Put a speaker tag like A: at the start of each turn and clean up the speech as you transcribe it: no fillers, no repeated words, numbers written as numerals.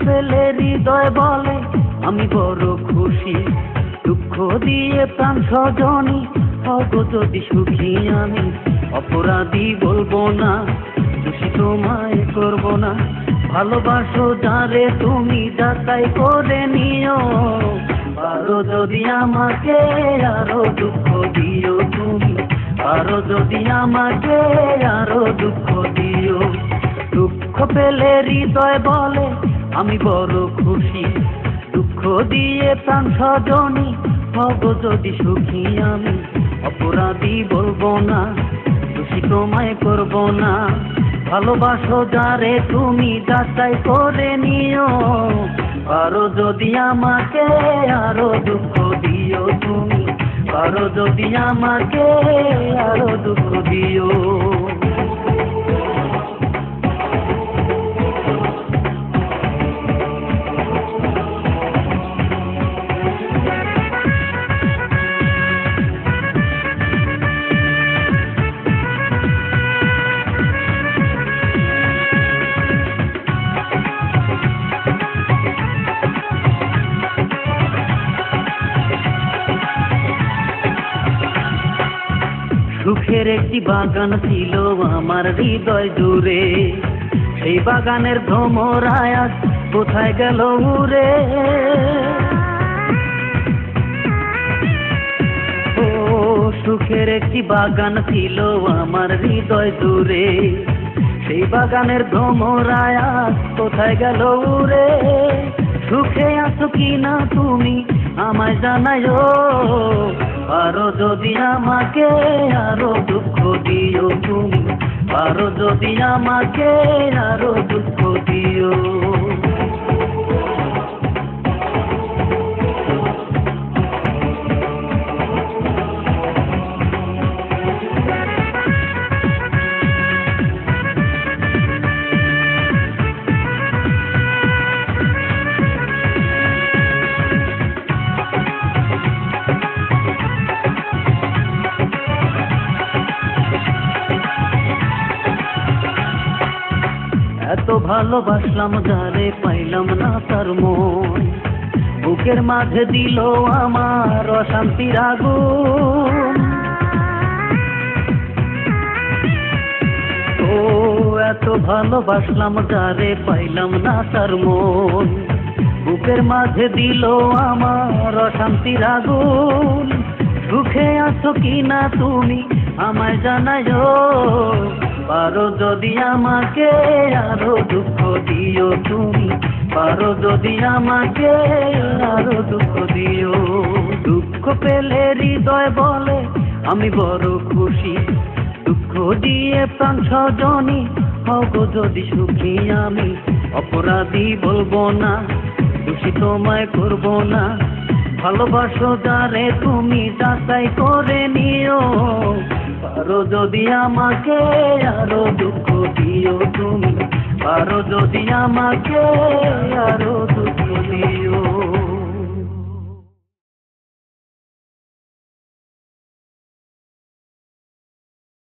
A: পেলে হৃদয় বলে আমি বড় খুশি, দুঃখ দিয়ে প্রাণ সজনী হবো যদি সুখী আমি। অপরাধী বলবো না, দোষী তোমায় করবো না, ভালোবাসো যারে তুমি যাচাই করে নিও। পারো যদি আমাকে আরো দুঃখ দিও তুমি, পারো যদি আমাকে আরো দুঃখ দিও। দুঃখ পেলে হৃদয় বলে আমি বড় খুশি, দুঃখ দিয়ে প্রাণ সজনী হব যদি সুখী আমি। অপরাধী বলবো না, দোষী তোমায় করবো না, ভালোবাসো যারে তুমি যাচাই করে নিও। পারো যদি আমাকে আরো দুঃখ দিও তুমি, পারো যদি আমাকে আরো দুঃখ দিও। সুখের একটি বাগান ছিল আমার হৃদয় জুড়ে, সেই বাগানের ভ্রমরায় আজ কোথায় গেল উড়ে। ও সুখের একটি বাগান ছিল আমার হৃদয় জুড়ে, সেই বাগানের ভ্রমরায় আজ কোথায় গেল উড়ে। সুখে আছো কিনা তুমি আমায় জানাইও, পারো যদি আমাকে আরো দুঃখ দিও তুমি, পারো যদি আমাকে আরো দুঃখ দিও। এত ভালোবাসলাম যারে পাইলাম না তার মন, বুকের মাঝে দিল আমার অশান্তির আগুন। ও এত ভালোবাসলাম যারে পাইলাম না তার মন, বুকের মাঝে দিল আমার অশান্তির আগুন। সুখে আছো কিনা তুমি আমায় জানাইও, পারো যদি আমাকে আরো দুঃখ দিও তুমি, পারো যদি আমাকে আরো দুঃখ দিও। দুঃখ পেলে হৃদয় বলে আমি বড় খুশি, দুঃখ দিয়ে প্রাণ সজনী হব যদি সুখী আমি। অপরাধী বলবো না, দোষী তোমায় করবো না, ভালোবাসো যারে তুমি যাচাই করে নিও। পারো যদি আমাকে আরো দুঃখ দিও তুমি, পারো যদি আমাকে আরো দুঃখ দিও।